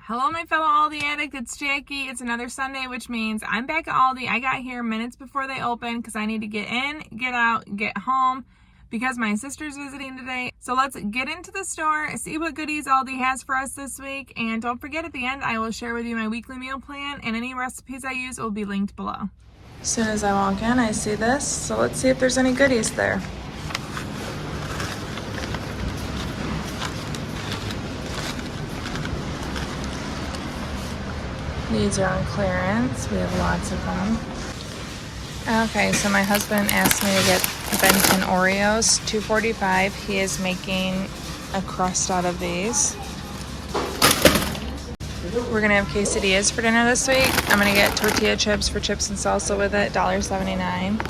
Hello, my fellow Aldi addict. It's Jackie. It's another Sunday, which means I'm back at Aldi. I got here minutes before they open because I need to get in, get out, get home because my sister's visiting today. So let's get into the store, see what goodies Aldi has for us this week. And don't forget, at the end, I will share with you my weekly meal plan, and any recipes I use will be linked below. As soon as I walk in, I see this. So let's see if there's any goodies there. These are on clearance. We have lots of them. Okay, so my husband asked me to get Benton Oreos, $2.45. He is making a crust out of these. We're gonna have quesadillas for dinner this week. I'm gonna get tortilla chips for chips and salsa with it, $1.79.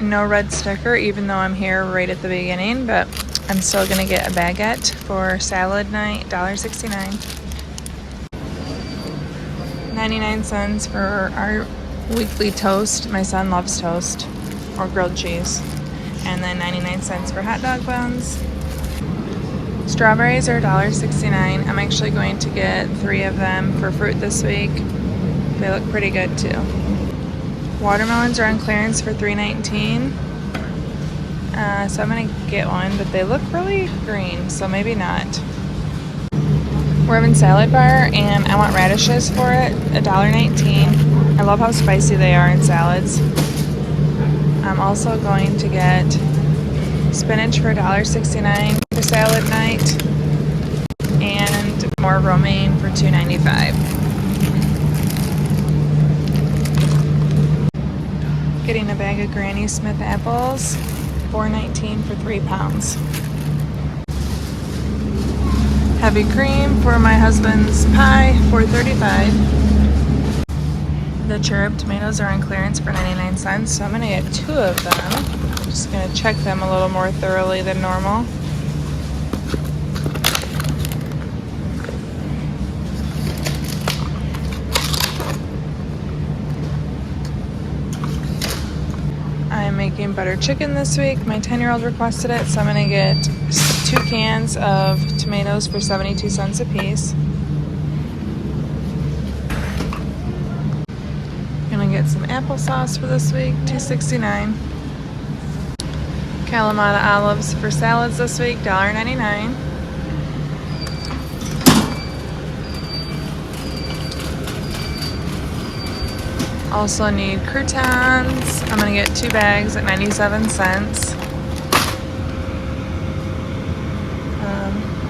No red sticker, even though I'm here right at the beginning, but I'm still gonna get a baguette for salad night, $1.69. 99 cents for our weekly toast. My son loves toast or grilled cheese. And then 99 cents for hot dog buns. Strawberries are $1.69. I'm actually going to get 3 of them for fruit this week. They look pretty good too. Watermelons are on clearance for $3.19. So I'm gonna get one, but they look really green, so maybe not. We're having salad bar, and I want radishes for it, $1.19. I love how spicy they are in salads. I'm also going to get spinach for $1.69 for salad night, and more romaine for $2.95. Getting a bag of Granny Smith apples, $4.19 for 3 pounds. Heavy cream for my husband's pie, $4.35. The cherub tomatoes are on clearance for 99 cents, so I'm going to get 2 of them. I'm just going to check them a little more thoroughly than normal. I'm making butter chicken this week. My 10-year-old requested it, so I'm going to get 2 cans of tomatoes for 72 cents a piece. Gonna get some applesauce for this week, $2.69. Kalamata olives for salads this week, $1.99. Also need croutons. I'm gonna get 2 bags at 97 cents.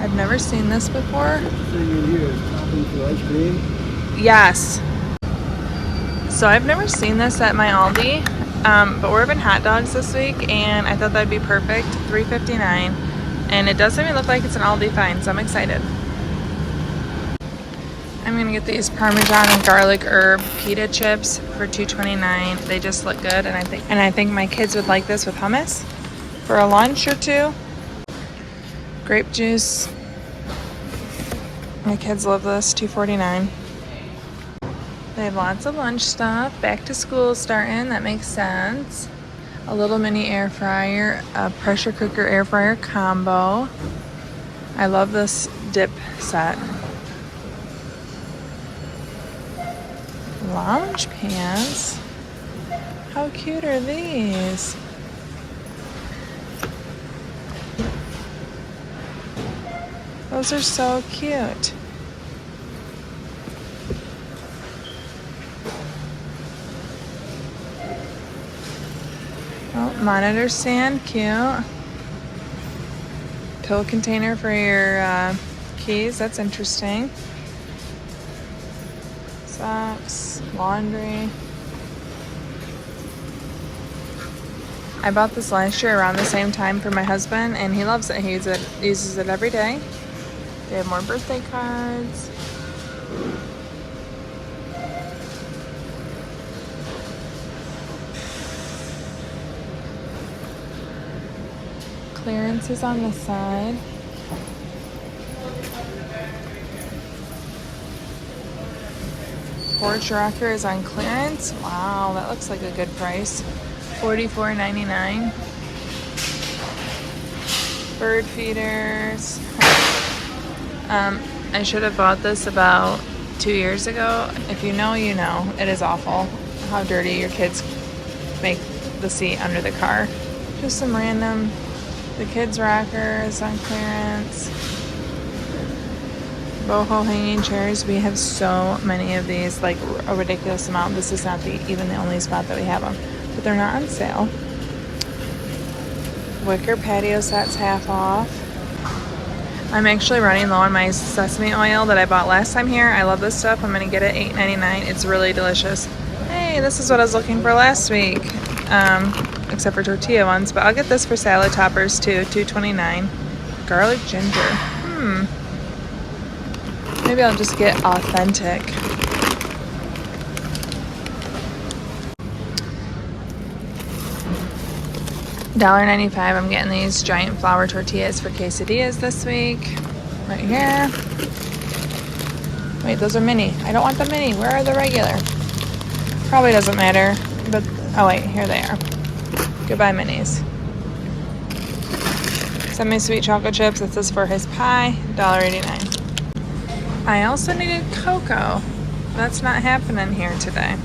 I've never seen this before. Ice cream? Yes. So I've never seen this at my Aldi, but we're having hot dogs this week, and I thought that'd be perfect, $3.59. And it doesn't even look like it's an Aldi find, so I'm excited. I'm gonna get these Parmesan and garlic herb pita chips for $2.29. They just look good, and I think my kids would like this with hummus for a lunch or 2. Grape juice. My kids love this, $2.49. They have lots of lunch stuff. Back to school starting, that makes sense. A little mini air fryer, a pressure cooker air fryer combo. I love this dip set. Lounge pants. How cute are these? Those are so cute. Oh, monitor stand, cute. Pill container for your keys, that's interesting. Socks, laundry. I bought this last year around the same time for my husband, and he loves it. He uses it every day. They have more birthday cards. Clearance is on the side. Porch rocker is on clearance. Wow, that looks like a good price. $44.99. bird feeders. I should have bought this about 2 years ago. If you know, you know. It is awful how dirty your kids make the seat under the car. Just some random, the kids' rockers on clearance. Boho hanging chairs. We have so many of these, like a ridiculous amount. This is not even the only spot that we have them, but they're not on sale. Wicker patio sets half off. I'm actually running low on my sesame oil that I bought last time here. I love this stuff. I'm gonna get it $8.99. It's really delicious. Hey, this is what I was looking for last week, except for tortilla ones. But I'll get this for salad toppers too. $2.29. Garlic ginger. Maybe I'll just get authentic. $1.95. I'm getting these giant flour tortillas for quesadillas this week. Right here. Wait, those are mini. I don't want the mini. Where are the regular? Probably doesn't matter. But, oh wait, here they are. Goodbye minis. Semi-sweet chocolate chips. This is for his pie. $1.89. I also needed cocoa. That's not happening here today.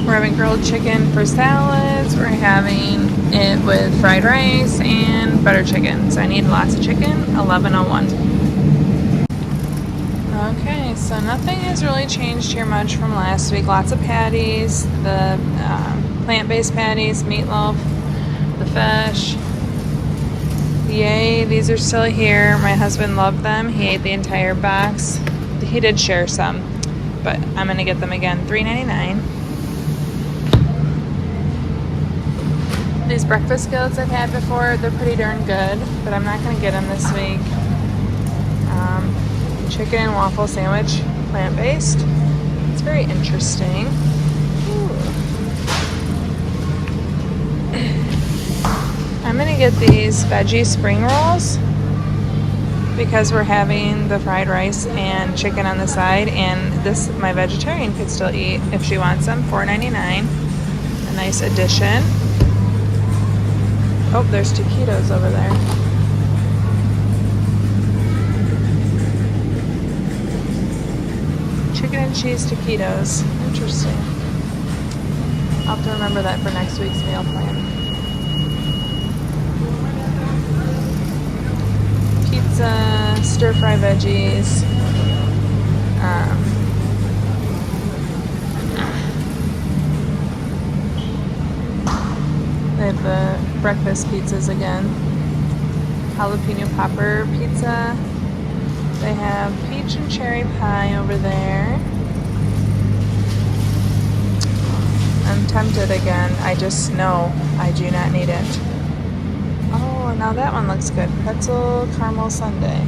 We're having grilled chicken for salads. We're having it with fried rice and butter chicken. So I need lots of chicken. $11.01. Okay, so nothing has really changed here much from last week. Lots of patties, the plant-based patties, meatloaf, the fish. Yay, these are still here. My husband loved them. He ate the entire box. He did share some, but I'm gonna get them again. $3.99. These breakfast skillets I've had before, they're pretty darn good, but I'm not gonna get them this week. Chicken and waffle sandwich, plant-based. It's very interesting. I'm gonna get these veggie spring rolls because we're having the fried rice and chicken on the side, and this my vegetarian could still eat if she wants them. $4.99. A nice addition. Oh, there's taquitos over there. Chicken and cheese taquitos. Interesting. I'll have to remember that for next week's meal plan. Pizza, stir-fry veggies. They have the breakfast pizzas again. Jalapeno popper pizza. They have peach and cherry pie over there. I'm tempted again. I just know I do not need it. Oh, now that one looks good. Pretzel caramel sundae.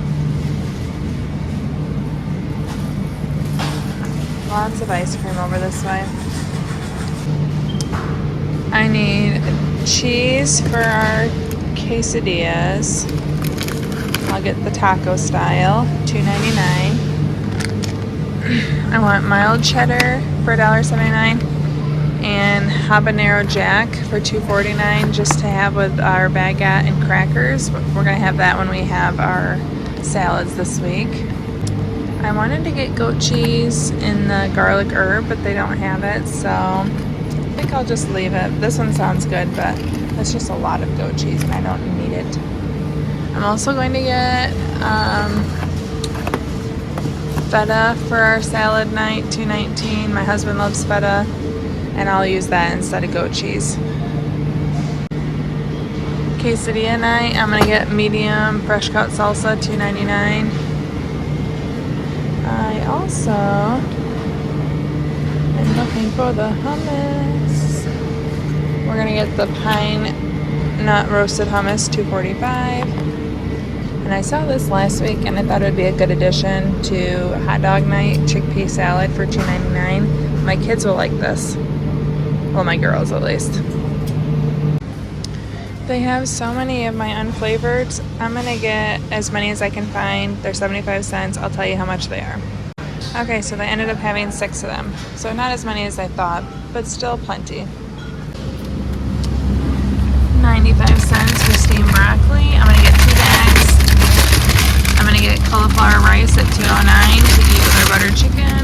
Lots of ice cream over this way. I need cheese for our quesadillas. I'll get the taco style, $2.99. I want mild cheddar for $1.79 and habanero jack for $2.49 just to have with our baguette and crackers. We're gonna have that when we have our salads this week. I wanted to get goat cheese in the garlic herb, but they don't have it, so I think I'll just leave it. This one sounds good, but that's just a lot of goat cheese and I don't need it. I'm also going to get feta for our salad night, $2.19. My husband loves feta, and I'll use that instead of goat cheese. Quesadilla night, I'm going to get medium fresh cut salsa, $2.99. I also am looking for the hummus. We're going to get the pine nut roasted hummus, $2.45. And I saw this last week and I thought it would be a good addition to hot dog night, chickpea salad for $2.99. My kids will like this. Well, my girls at least. They have so many of my unflavored. I'm gonna get as many as I can find. They're 75 cents. I'll tell you how much they are. Okay, so they ended up having 6 of them. So not as many as I thought, but still plenty. 95 cents for steamed broccoli. I'm gonna get 2 bags. I'm gonna gonna get cauliflower rice at $2.09 to eat with our butter chicken.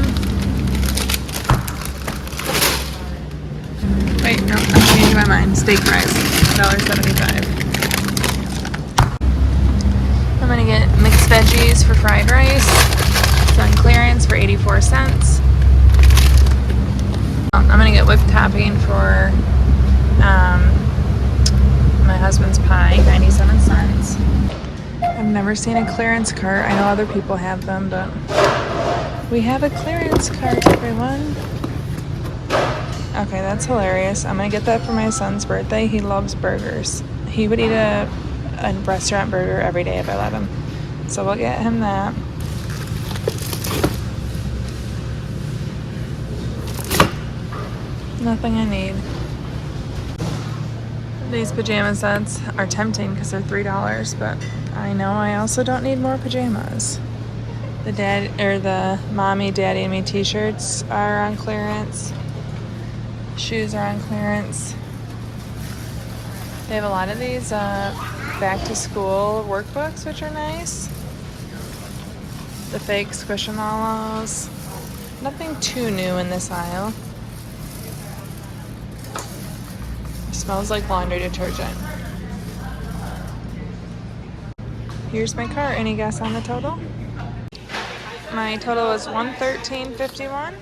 Wait, no, I'm changing my mind. Steak fries, $1.75. I'm gonna get mixed veggies for fried rice. It's on clearance for 84 cents. I'm gonna get whipped topping for my husband's pie, 97 cents. I've never seen a clearance cart. I know other people have them, but we have a clearance cart, everyone. Okay, that's hilarious. I'm gonna get that for my son's birthday. He loves burgers. He would eat a restaurant burger every day if I let him. So we'll get him that. Nothing I need. These pajama sets are tempting because they're $3, but I know I also don't need more pajamas. The mommy, daddy, and me t-shirts are on clearance. Shoes are on clearance. They have a lot of these back to school workbooks, which are nice. The fake Squishmallows. Nothing too new in this aisle. Smells like laundry detergent. Here's my cart. Any guess on the total? My total was $113.51.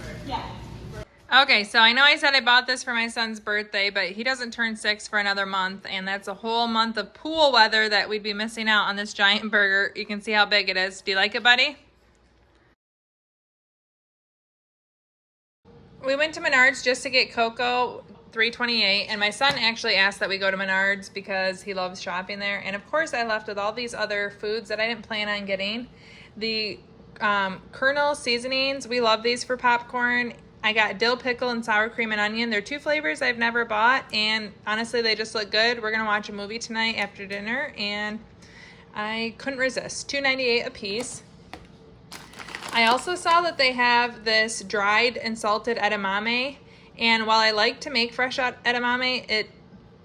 Okay, so I know I said I bought this for my son's birthday, but he doesn't turn 6 for another month, and that's a whole month of pool weather that we'd be missing out on this giant burger. You can see how big it is. Do you like it, buddy? We went to Menards just to get cocoa, $3.28, and my son actually asked that we go to Menards because he loves shopping there. And of course I left with all these other foods that I didn't plan on getting. The Kernel seasonings, we love these for popcorn. I got dill pickle and sour cream and onion. They're 2 flavors I've never bought, and honestly they just look good. We're gonna watch a movie tonight after dinner, and I couldn't resist. $2.98 a piece. I also saw that they have this dried and salted edamame, and while I like to make fresh edamame, it,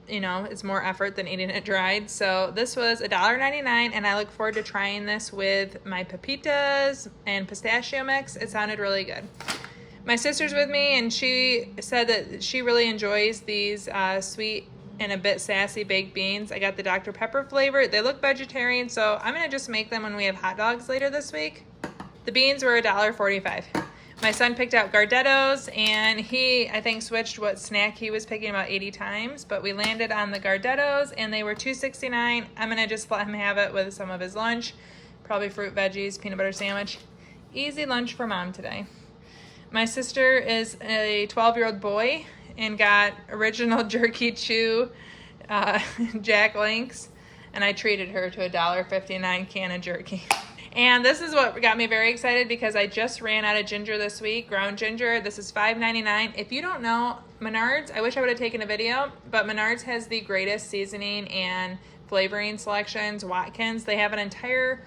it's more effort than eating it dried. So this was $1.99, and I look forward to trying this with my pepitas and pistachio mix. It sounded really good. My sister's with me, and she said that she really enjoys these sweet and a bit sassy baked beans. I got the Dr. Pepper flavor. They look vegetarian, so I'm gonna just make them when we have hot dogs later this week. The beans were $1.45. My son picked out Gardettos, and he, I think, switched what snack he was picking about 80 times, but we landed on the Gardettos, and they were $2.69. I'm gonna just let him have it with some of his lunch, probably fruit, veggies, peanut butter sandwich. Easy lunch for mom today. My sister is a 12-year-old boy and got original jerky chew Jack Links, and I treated her to a $1.59 can of jerky. And this is what got me very excited because I just ran out of ginger this week, ground ginger. This is $5.99. If you don't know, Menards, I wish I would have taken a video, but Menards has the greatest seasoning and flavoring selections. Watkins, they have an entire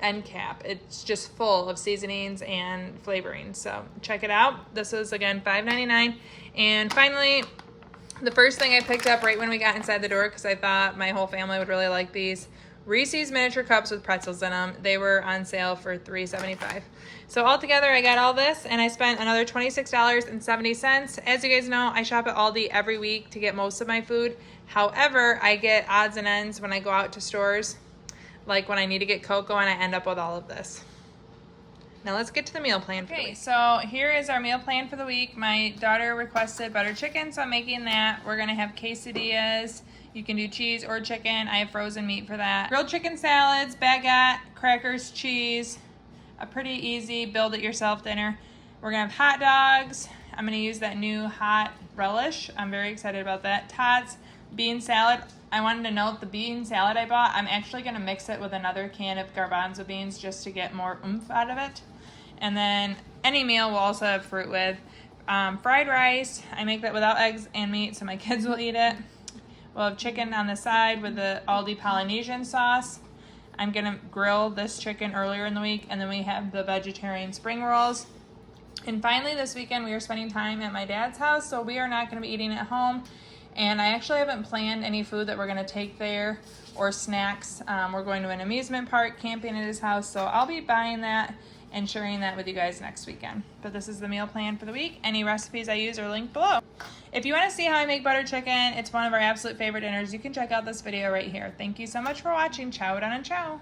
end cap. It's just full of seasonings and flavorings. So check it out. This is, again, $5.99. And finally, the first thing I picked up right when we got inside the door, because I thought my whole family would really like these, Reese's miniature cups with pretzels in them. They were on sale for $3.75. So altogether, I got all this, and I spent another $26.70. As you guys know, I shop at Aldi every week to get most of my food. However, I get odds and ends when I go out to stores, like when I need to get cocoa, and I end up with all of this. Now let's get to the meal plan for the week. So here is our meal plan for the week. My daughter requested butter chicken, so I'm making that. We're gonna have quesadillas. You can do cheese or chicken. I have frozen meat for that. Grilled chicken salads, baguette, crackers, cheese. A pretty easy build it yourself dinner. We're gonna have hot dogs. I'm gonna use that new hot relish. I'm very excited about that. Tots, bean salad. I wanted to note the bean salad I bought, I'm actually gonna mix it with another can of garbanzo beans just to get more oomph out of it. And then any meal we'll also have fruit with. Fried rice, I make that without eggs and meat so my kids will eat it. We'll have chicken on the side with the Aldi Polynesian sauce. I'm gonna grill this chicken earlier in the week, and then we have the vegetarian spring rolls. And finally this weekend we are spending time at my dad's house, so we are not gonna be eating at home. And I actually haven't planned any food that we're gonna take there or snacks. We're going to an amusement park, camping at his house, so I'll be buying that and sharing that with you guys next weekend. But this is the meal plan for the week. Any recipes I use are linked below. If you want to see how I make butter chicken, it's one of our absolute favorite dinners, you can check out this video right here. Thank you so much for watching. Ciao down and ciao.